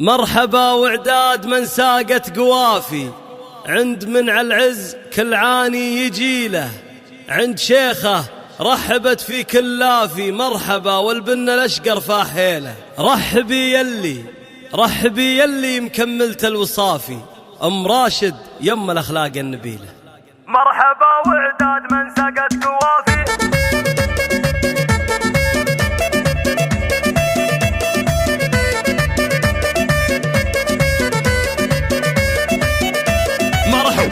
مرحبا وعداد من ساقت قوافي، عند منع العز كل عاني يجيله، عند شيخه رحبت في كلافي، مرحبا والبن الاشقر فاحيله. رحبي يلي مكملت الوصافي، ام راشد يم الاخلاق النبيله. مرحبا وعداد من ساقت قوافي،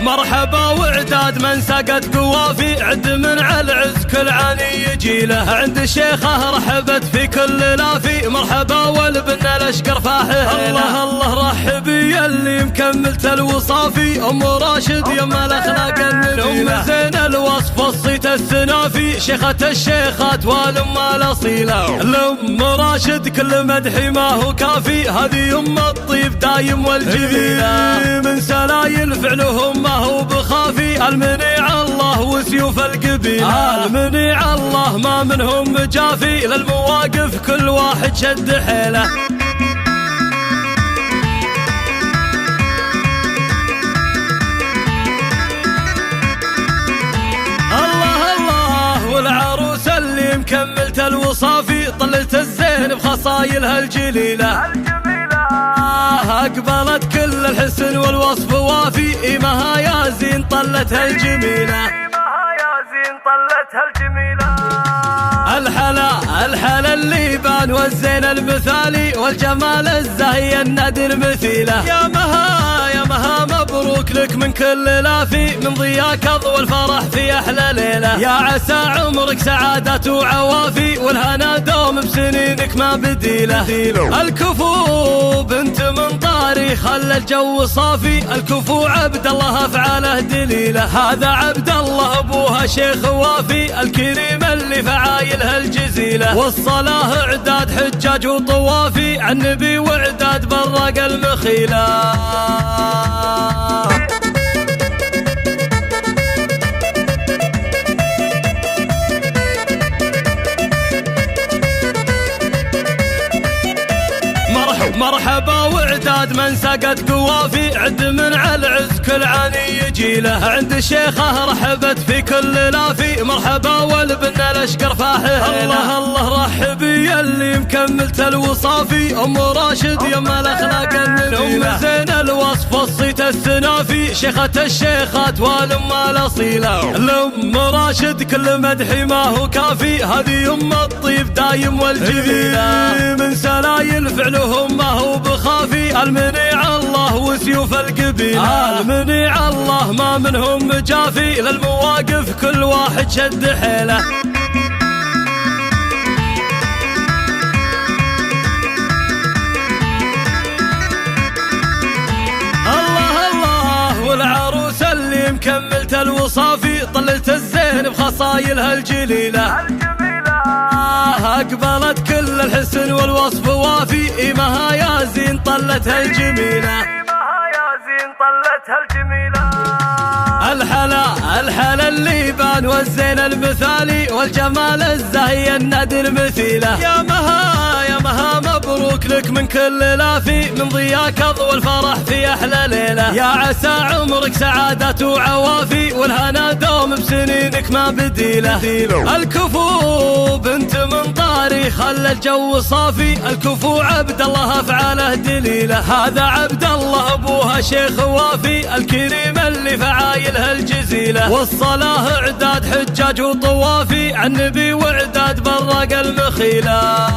مرحبا وعداد من سقت قوافي، عند منع العز كل عاني يجيله، عند شيخه رحبت في كل لافي، مرحبا والبن الاشقر فاحيله. الله رحبي يلي مكملت الوصافي، ام راشد يم الاخلاق النبيله، ام زين الوصف الصيت السنافي، شيخة الشيخات والام الاصيله. الام راشد كل مدحي ما هو كافي، هذه ام الطيب دايم والجميله، من سلايل فعلهم ما هو بخافي، المنيع الله وسيوف القبيله، المنيع الله ما منهم مجافي، للمواقف كل واحد شد حيله. الله والعروس اللي مكملت الوصافي، طلت الزين بخصايلها الجليله، أقبلت كل الحسن والوصف وافي، إيمها يا زين طلتها الجميلة، الحلا الليبان والزين المثالي، والجمال الزاهي النادر مثيله. يا مها مبروك لك من كل لافي، من ضياك اضوى الفرح في احلى ليله، يا عسى عمرك سعادة وعوافي، والهنا دوم بسنينك ما بديله. الكفو بنت من طاري خلى الجو صافي، الكفو عبد الله افعاله دليله، هذا عبد الله ابوها شيخ وافي، الكريم اللي فعايلها الجزيله، والصلاه اعداد حجاج وطوافي، عن نبي وعداد برق المخيله. مرحبا وعداد من سقت قوافي، عند منع العز كل عاني يجيله، عند شيخه رحبت في كل لافي، مرحبا والبن الاشقر فاحيله. الله رحبي يلي مكملت الوصافي، ام راشد يم الاخلاق النبيله، ام زين الوصف الصيت السنافي، شيخة الشيخات والام الاصيله. الام راشد كل مدحي ما هو كافي، هذه ام الطيب دايم والجميله، من سلايل فعلهم ما هو بخافي، المنيع الله وسيوف القبيله، المنيع الله ما منهم مجافي، للمواقف كل واحد شد حيله. الله والعروس اللي مكملت الوصافي، طلت الزين بخصايلها الجليله، أقبلت كل الحسن والوصف وافي، إيمها يا زين طلتها الجميلة، الحلا الليبان والزين المثالي، والجمال الزاهي النادر مثيله. يا مها مبروك لك من كل لافي، من ضياك اضوى الفرح في احلى ليله، يا عسى عمرك سعادة وعوافي، والهنا دوم بسنينك ما بديله. الكفو بنت من طاري خلى الجو صافي، الكفو عبد الله افعاله دليله، هذا عبد الله ابوها شيخ وافي، الكريم اللي فعايلها الجزيله، والصلاه اعداد حجاج وطوافي، عن نبي وعداد برق المخيله.